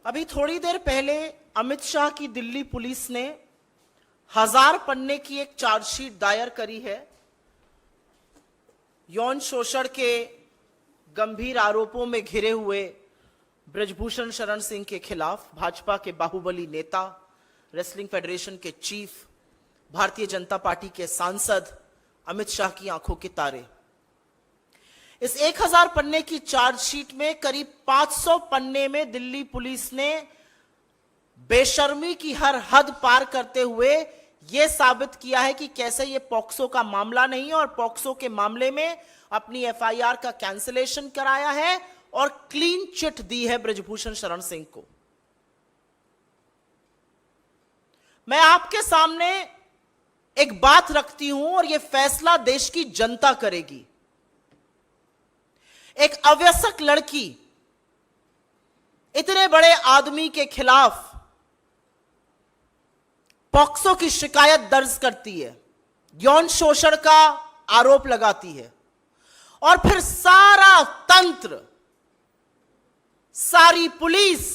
अभी थोड़ी देर पहले अमित शाह की दिल्ली पुलिस ने 1000 पन्ने की एक चार्जशीट दायर करी है यौन शोषण के गंभीर आरोपों में घिरे हुए ब्रजभूषण शरण सिंह के खिलाफ। भाजपा के बाहुबली नेता, रेसलिंग फेडरेशन के चीफ, भारतीय जनता पार्टी के सांसद अमित शाह की आंखों के तारे। इस 1000 पन्ने की चार्जशीट में करीब 500 पन्ने में दिल्ली पुलिस ने बेशर्मी की हर हद पार करते हुए यह साबित किया है कि कैसे यह पॉक्सो का मामला नहीं है और पॉक्सो के मामले में अपनी एफआईआर का कैंसिलेशन कराया है और क्लीन चिट दी है ब्रजभूषण शरण सिंह को। मैं आपके सामने एक बात रखती हूं और यह फैसला देश की जनता करेगी। एक अवयस्क लड़की इतने बड़े आदमी के खिलाफ पॉक्सो की शिकायत दर्ज करती है, यौन शोषण का आरोप लगाती है और फिर सारा तंत्र, सारी पुलिस,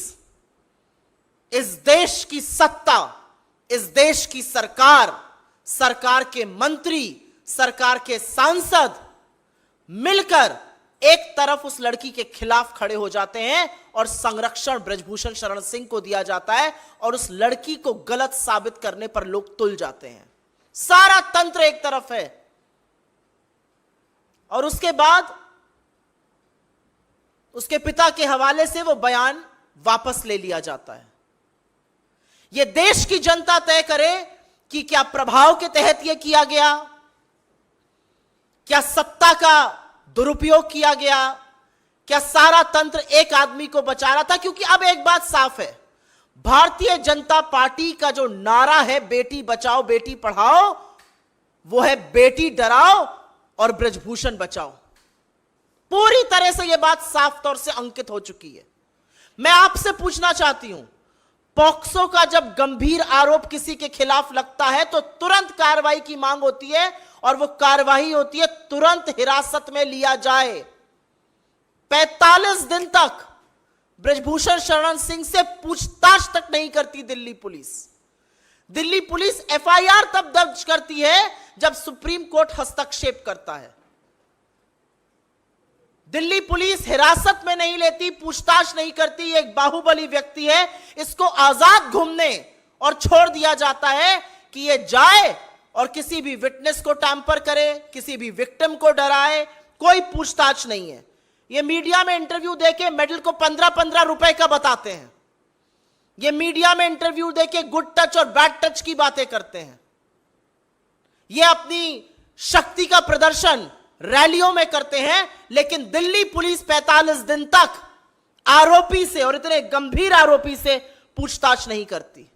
इस देश की सत्ता, इस देश की सरकार, सरकार के मंत्री, सरकार के सांसद मिलकर एक तरफ उस लड़की के खिलाफ खड़े हो जाते हैं और संरक्षण ब्रजभूषण शरण सिंह को दिया जाता है और उस लड़की को गलत साबित करने पर लोग तुल जाते हैं। सारा तंत्र एक तरफ है और उसके बाद उसके पिता के हवाले से वो बयान वापस ले लिया जाता है। यह देश की जनता तय करे कि क्या प्रभाव के तहत यह किया गया, क्या सत्ता का दुरुपयोग किया गया, क्या सारा तंत्र एक आदमी को बचा रहा था। क्योंकि अब एक बात साफ है, भारतीय जनता पार्टी का जो नारा है बेटी बचाओ बेटी पढ़ाओ, वो है बेटी डराओ और ब्रजभूषण बचाओ। पूरी तरह से यह बात साफ तौर से अंकित हो चुकी है। मैं आपसे पूछना चाहती हूं, पॉक्सो का जब गंभीर आरोप किसी के खिलाफ लगता है तो तुरंत कार्रवाई की मांग होती है और वो कार्रवाई होती है तुरंत हिरासत में लिया जाए। 45 दिन तक ब्रजभूषण शरण सिंह से पूछताछ तक नहीं करती Delhi police. Delhi police FIR तब दर्ज करती है जब सुप्रीम कोर्ट हस्तक्षेप करता है। दिल्ली पुलिस हिरासत में नहीं लेती, पूछताछ नहीं करती। एक बाहुबली व्यक्ति है, इसको आजाद घूमने और छोड़ दिया जाता है कि ये जाए और किसी भी विटनेस को टैंपर करे, किसी भी विक्टिम को डराए। कोई पूछताछ नहीं है। ये मीडिया में इंटरव्यू देके मेडल को 15-15 रुपए का बताते हैं। ये मीडिया में इंटरव्यू देके गुड टच और बैड टच की बातें करते हैं। ये अपनी शक्ति का प्रदर्शन रैलियों में करते हैं, लेकिन दिल्ली पुलिस 45 दिन तक आरोपी से, और इतने गंभीर आरोपी से, पूछताछ नहीं करती।